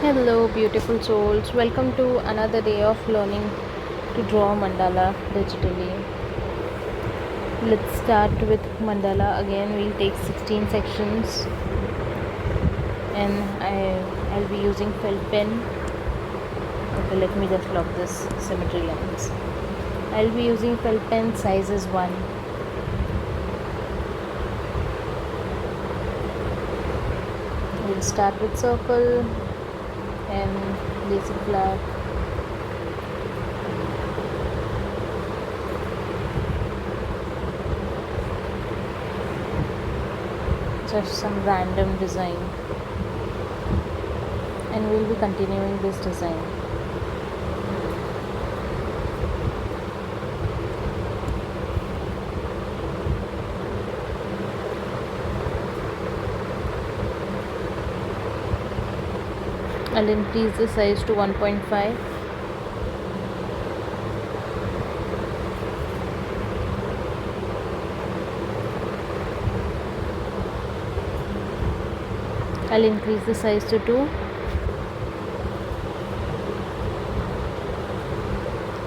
Hello, beautiful souls. Welcome to another day of learning to draw mandala digitally. Let's start with mandala again. We'll take 16 sections and I'll be using felt pen. Okay, let me just lock this symmetry lines. I'll be using felt pen sizes 1. We'll start with circle and basic flag. Just some random design, and we'll be continuing this design. I'll increase the size to 1.5. I'll increase the size to 2.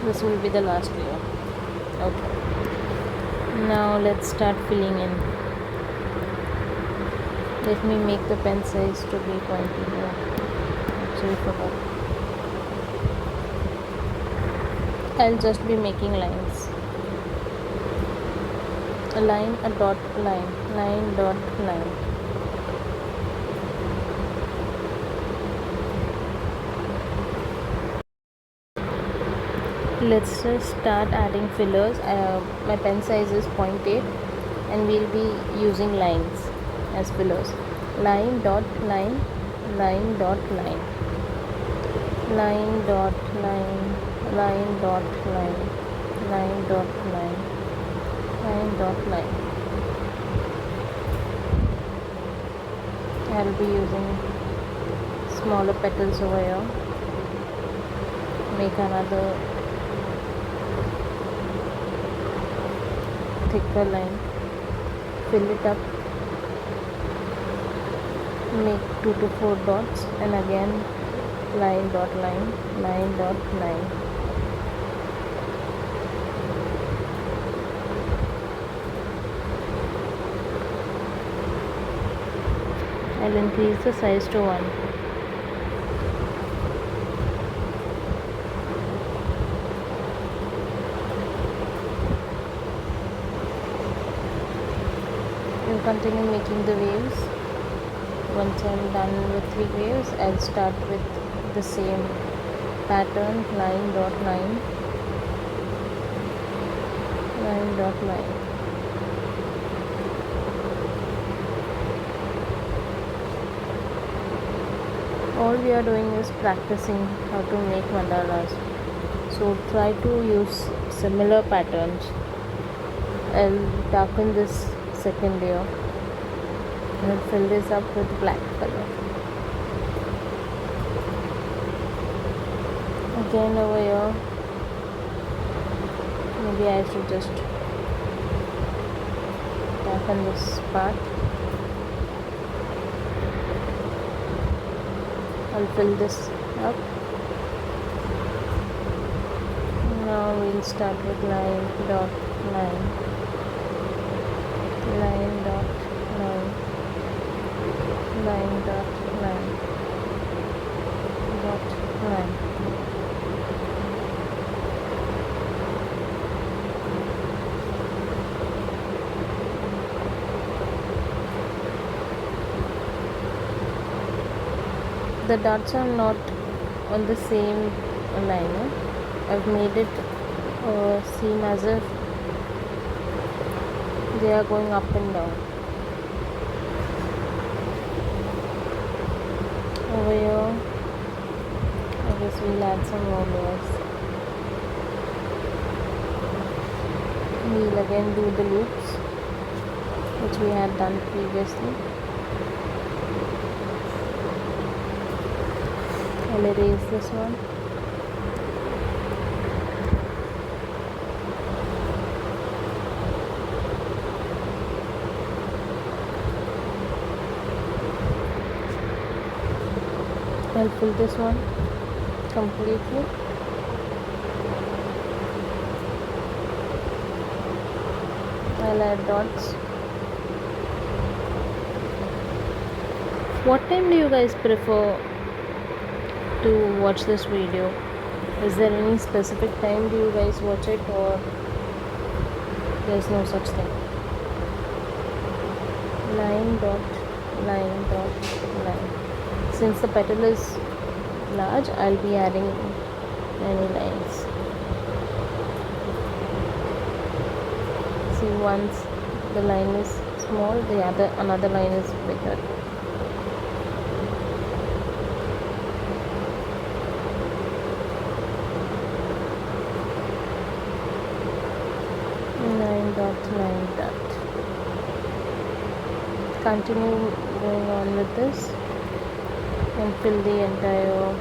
This will be the last layer. Okay. Now let's start filling in. Let me make the pen size to be 20 here. Actually forgot. I'll just be making lines. A line, a dot, line, line, dot, line. Let's just start adding fillers. My pen size is 0.8 and we'll be using lines as fillers. Line, dot, line, line, dot, line, line, dot, line, line, dot, line, line, dot, line, line, dot, line. I'll be using smaller petals over here. Make another thicker line, fill it up, make 2 to 4 dots, and again line, dot, line, line, dot, line. I'll increase the size to 1. I'll continue making the waves. Once I'm done with 3 waves, I'll start with the same pattern, line, dot, line, line, dot, line. All we are doing is practicing how to make mandalas. So try to use similar patterns. I'll darken this second layer and I'll fill this up with black color. Again over here, maybe I should just darken this part. I'll fill this up. Now we'll start with line, dot, line, line, dot, line, line, dot, line, dot, line. The dots are not on the same line. I've made it seem as if they are going up and down. Over here, I guess we'll add some more layers. We'll again do the loops which we had done previously. I'll erase this one. I'll fill this one completely. I'll add dots. What time do you guys prefer to watch this video? Is there any specific time do you guys watch it, or there's no such thing? Line dot line dot line. Since the petal is large, I'll be adding many lines. See, once the line is small, another line is bigger. Line dot. Continue going on with this and fill the entire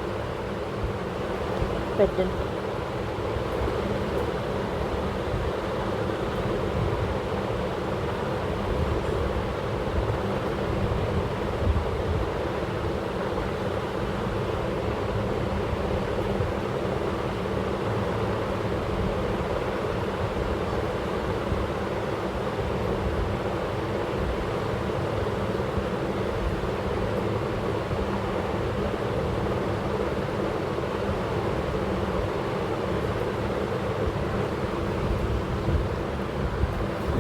petal.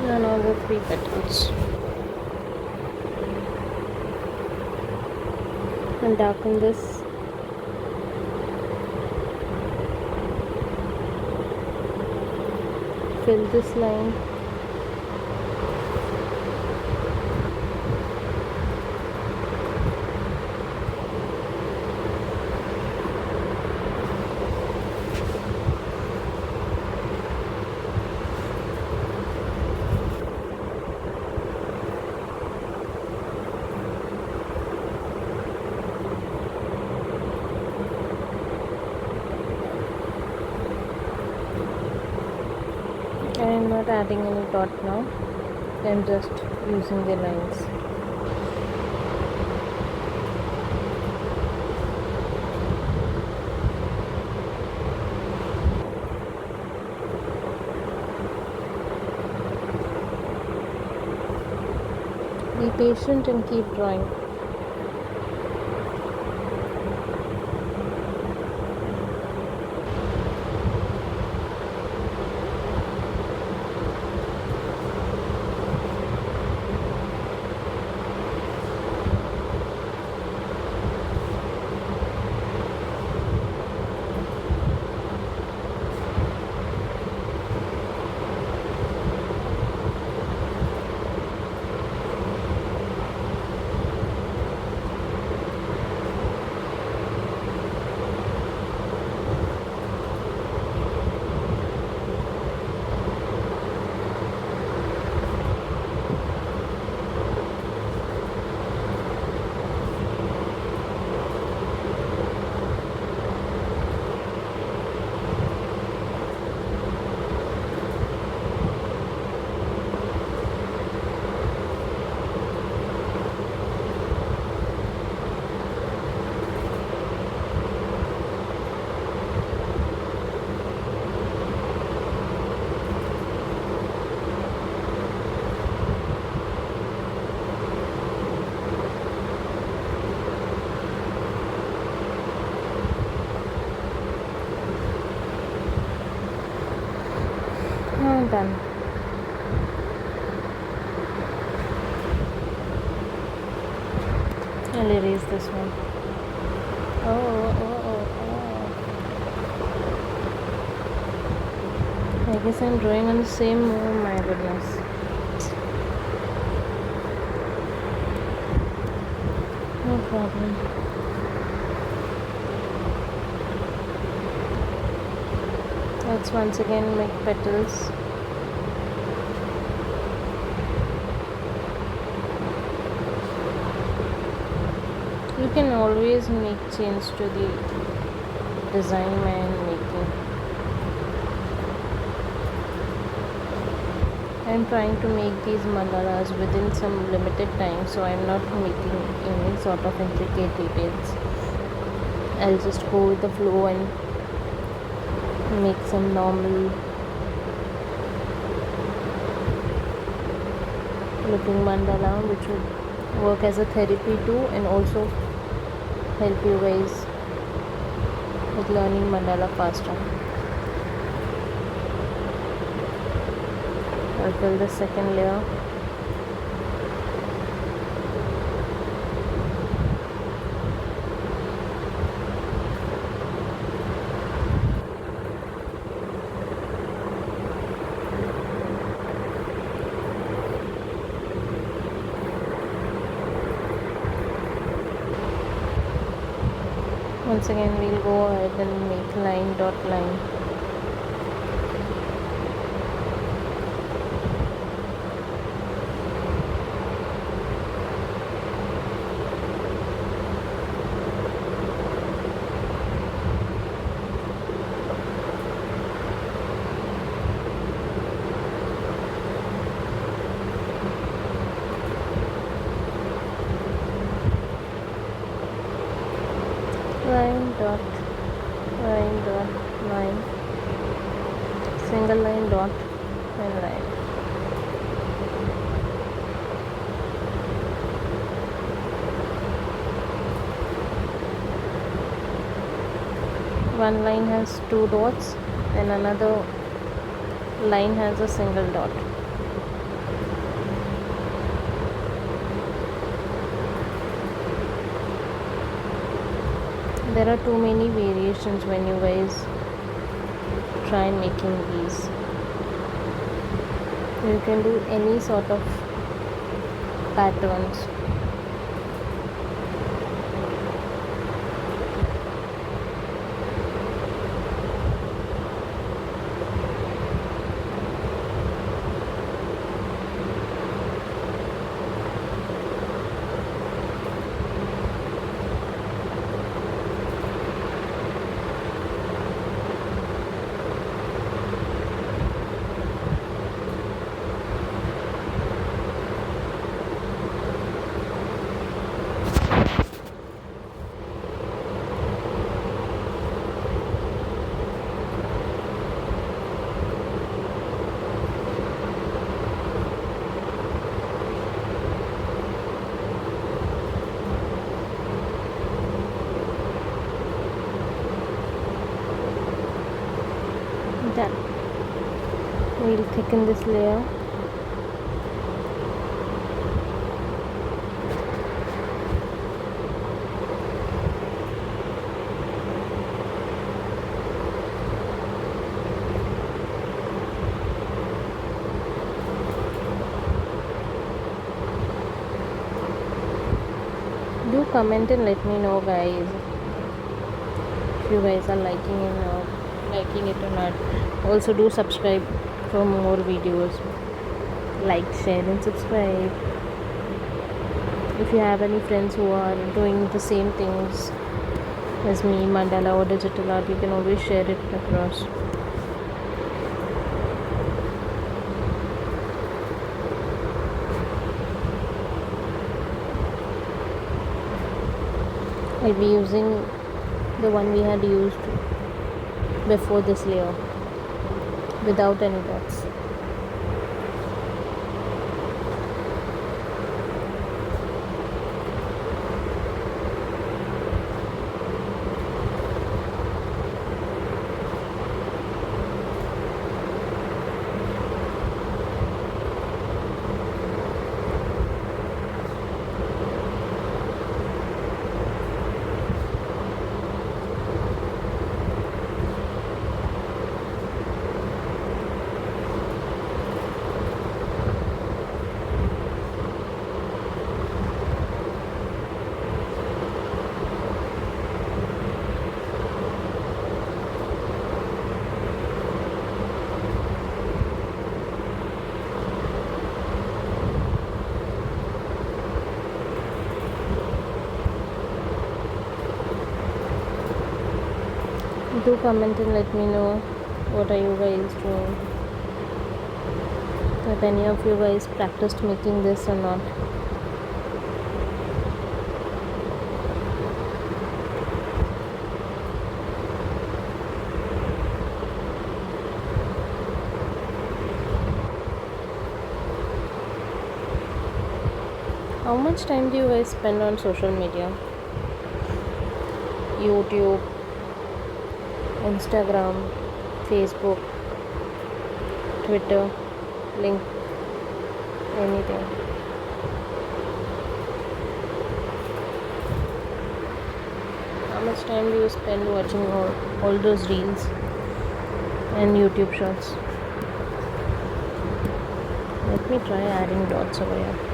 Another 3 petals, and darken this. Fill this line. I am not adding any dot now. I am just using the lines. Be patient and keep drawing. Done. I'll erase this one. Oh. I guess I'm drawing on the same. Oh my goodness. No problem. Let's once again make petals. You can always make change to the design I am making. I am trying to make these mandalas within some limited time, so I am not making any sort of intricate details. I'll just go with the flow and make some normal looking mandala, which would work as a therapy too, and also help you guys with learning mandala faster. I'll fill the second layer. Once again, we'll go ahead and make line dot line. Line dot line, single line dot and line. One line has two dots and another line has a single dot. There are too many variations when you guys try making these. You can do any sort of patterns. Done. We'll thicken this layer. Do comment and let me know, guys, if you guys are liking it or not. Also do subscribe for more videos. Like, share and subscribe. If you have any friends who are doing the same things as me, mandala or digital art, you can always share it across. I'll be using the one we had used before this layer without any dots. Do comment and let me know what are you guys doing. If any of you guys practiced making this or not. How much time do you guys spend on social media? YouTube, Instagram, Facebook, Twitter, link, anything. How much time do you spend watching all those reels and YouTube shorts? Let me try adding dots over here.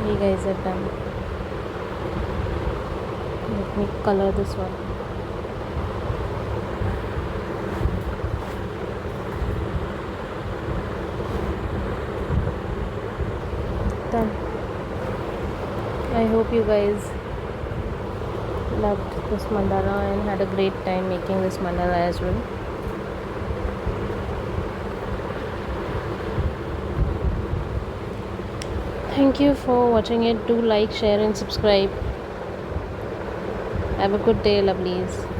You guys are done. Let me color this one. Done. I hope you guys loved this mandala and had a great time making this mandala as well. Thank you for watching it. Do like, share and subscribe. Have a good day, lovelies.